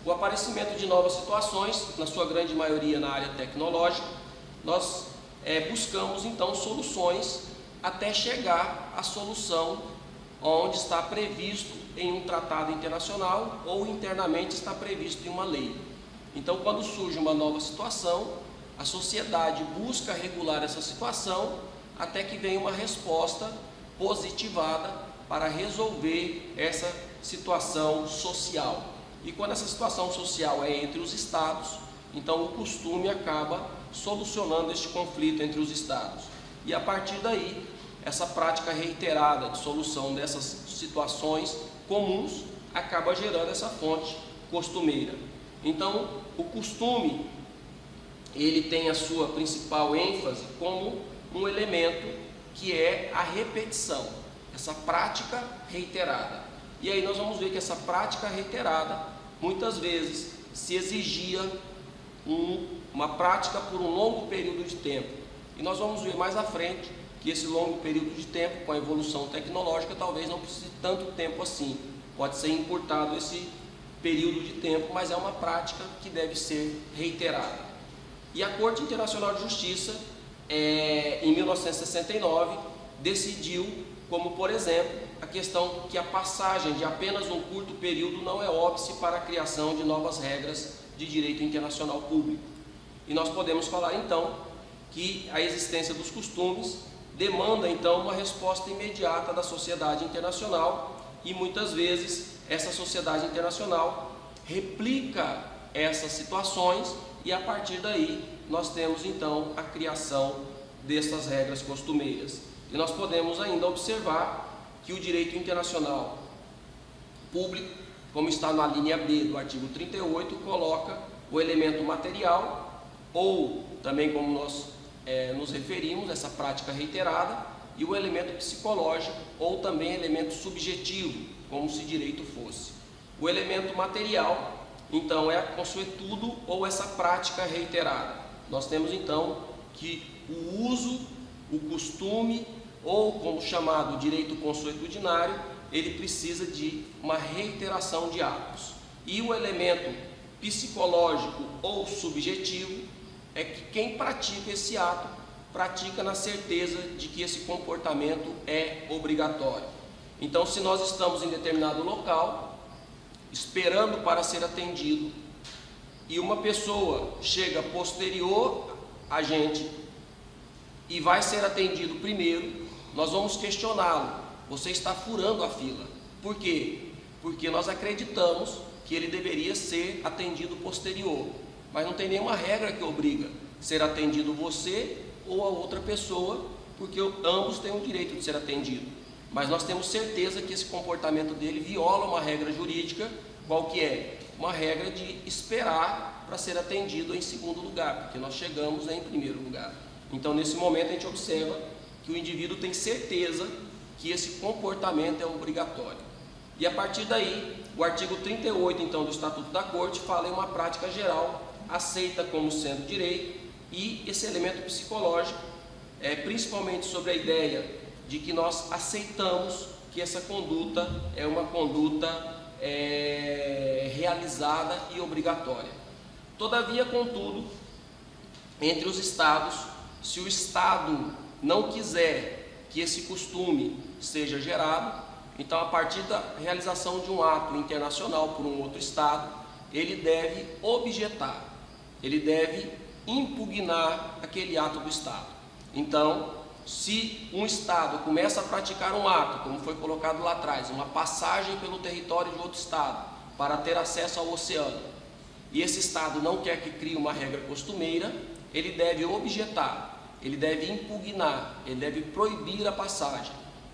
o aparecimento de novas situações, na sua grande maioria na área tecnológica, nós buscamos então soluções até chegar à solução onde está previsto em um tratado internacional ou internamente está previsto em uma lei. Então, quando surge uma nova situação, a sociedade busca regular essa situação até que venha uma resposta positivada para resolver essa situação social. E quando essa situação social é entre os estados, então o costume acaba solucionando este conflito entre os estados. E a partir daí, essa prática reiterada de solução dessas situações comuns acaba gerando essa fonte costumeira. Então, o costume, ele tem a sua principal ênfase como um elemento que é a repetição, essa prática reiterada. E aí nós vamos ver que essa prática reiterada, muitas vezes, se exigia uma prática por um longo período de tempo. E nós vamos ver mais à frente que esse longo período de tempo, com a evolução tecnológica, talvez não precise de tanto tempo assim. Pode ser encurtado esse período de tempo, mas é uma prática que deve ser reiterada. E a Corte Internacional de Justiça, em 1969, decidiu, como por exemplo, a questão que a passagem de apenas um curto período não é óbice para a criação de novas regras de direito internacional público. E nós podemos falar então que a existência dos costumes demanda então uma resposta imediata da sociedade internacional e muitas vezes essa sociedade internacional replica essas situações e a partir daí nós temos então a criação dessas regras costumeiras. E nós podemos ainda observar que o direito internacional público, como está na linha B do artigo 38, coloca o elemento material, ou também como nós nos referimos, essa prática reiterada, e o elemento psicológico, ou também elemento subjetivo, como se direito fosse. O elemento material, então, é a consuetudo ou essa prática reiterada. Nós temos então que o uso, o costume, ou como chamado direito consuetudinário, ele precisa de uma reiteração de atos. E o elemento psicológico ou subjetivo é que quem pratica esse ato, pratica na certeza de que esse comportamento é obrigatório. Então, se nós estamos em determinado local, esperando para ser atendido, e uma pessoa chega posterior a gente e vai ser atendido primeiro, nós vamos questioná-lo: você está furando a fila. Por quê? Porque nós acreditamos que ele deveria ser atendido posterior, mas não tem nenhuma regra que obriga ser atendido você ou a outra pessoa, porque ambos têm o direito de ser atendido. Mas nós temos certeza que esse comportamento dele viola uma regra jurídica, qual que é? Uma regra de esperar para ser atendido em segundo lugar, porque nós chegamos em primeiro lugar. Então, nesse momento, a gente observa que o indivíduo tem certeza que esse comportamento é obrigatório. E a partir daí, o artigo 38, então, do Estatuto da Corte, fala em uma prática geral, aceita como sendo direito, e esse elemento psicológico, principalmente sobre a ideia de que nós aceitamos que essa conduta é uma conduta realizada e obrigatória. Todavia, contudo, entre os estados, se o estado não quiser que esse costume seja gerado, então a partir da realização de um ato internacional por um outro estado, ele deve objetar, ele deve impugnar aquele ato do estado. Então, se um estado começa a praticar um ato, como foi colocado lá atrás, uma passagem pelo território de outro estado para ter acesso ao oceano, e esse estado não quer que crie uma regra costumeira, ele deve objetar, ele deve impugnar, ele deve proibir a passagem.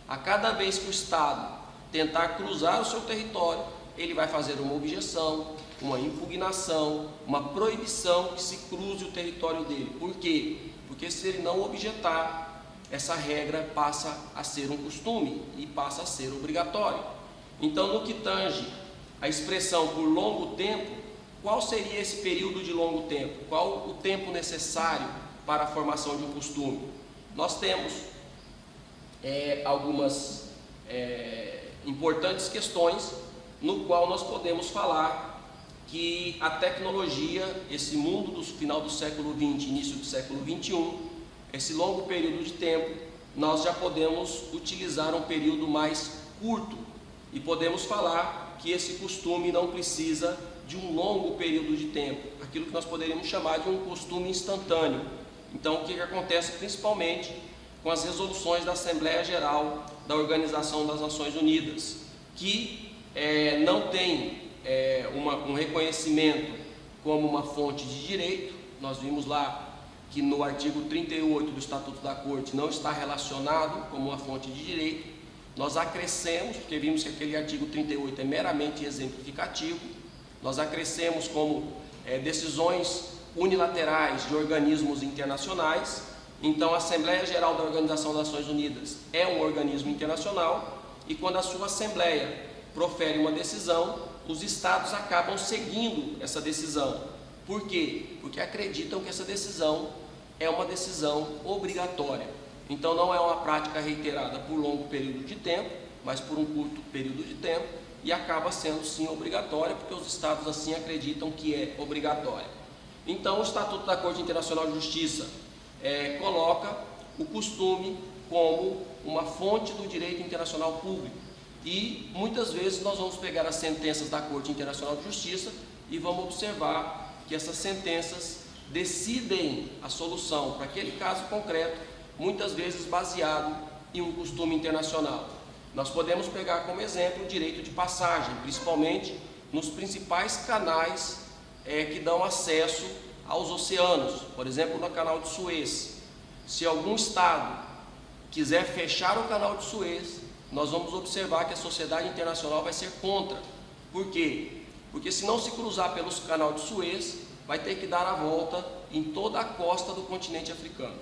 A cada vez que o estado tentar cruzar o seu território, ele vai fazer uma objeção, uma impugnação, uma proibição que se cruze o território dele. Por quê? Porque se ele não objetar, essa regra passa a ser um costume e passa a ser obrigatório. Então, no que tange a expressão por longo tempo, qual seria esse período de longo tempo? Qual o tempo necessário para a formação de um costume? Nós temos algumas importantes questões no qual nós podemos falar que a tecnologia, esse mundo do final do século XX, início do século XXI, esse longo período de tempo, nós já podemos utilizar um período mais curto e podemos falar que esse costume não precisa de um longo período de tempo, aquilo que nós poderíamos chamar de um costume instantâneo. Então, o que acontece principalmente com as resoluções da Assembleia Geral da Organização das Nações Unidas, que não tem um reconhecimento como uma fonte de direito. Nós vimos lá que no artigo 38 do Estatuto da Corte não está relacionado como uma fonte de direito. Nós acrescemos, porque vimos que aquele artigo 38 é meramente exemplificativo, nós acrescemos como decisões unilaterais de organismos internacionais. Então, a Assembleia Geral da Organização das Nações Unidas é um organismo internacional e quando a sua Assembleia profere uma decisão, os Estados acabam seguindo essa decisão. Por quê? Porque acreditam que essa decisão é uma decisão obrigatória. Então, não é uma prática reiterada por longo período de tempo, mas por um curto período de tempo, e acaba sendo sim obrigatória, porque os Estados assim acreditam que é obrigatória. Então, o Estatuto da Corte Internacional de Justiça coloca o costume como uma fonte do direito internacional público. E muitas vezes nós vamos pegar as sentenças da Corte Internacional de Justiça e vamos observar que essas sentenças decidem a solução para aquele caso concreto, muitas vezes baseado em um costume internacional. Nós podemos pegar como exemplo o direito de passagem, principalmente nos principais canais que dão acesso aos oceanos, por exemplo, no canal de Suez. Se algum Estado quiser fechar o canal de Suez, nós vamos observar que a sociedade internacional vai ser contra. Por quê? Porque se não se cruzar pelo canal de Suez, vai ter que dar a volta em toda a costa do continente africano.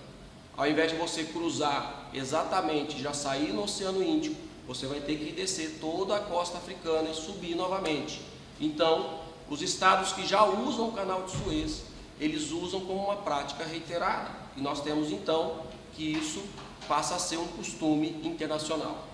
Ao invés de você cruzar exatamente, já sair no Oceano Índico, você vai ter que descer toda a costa africana e subir novamente. Então, os estados que já usam o canal de Suez, eles usam como uma prática reiterada. E nós temos então que isso passa a ser um costume internacional.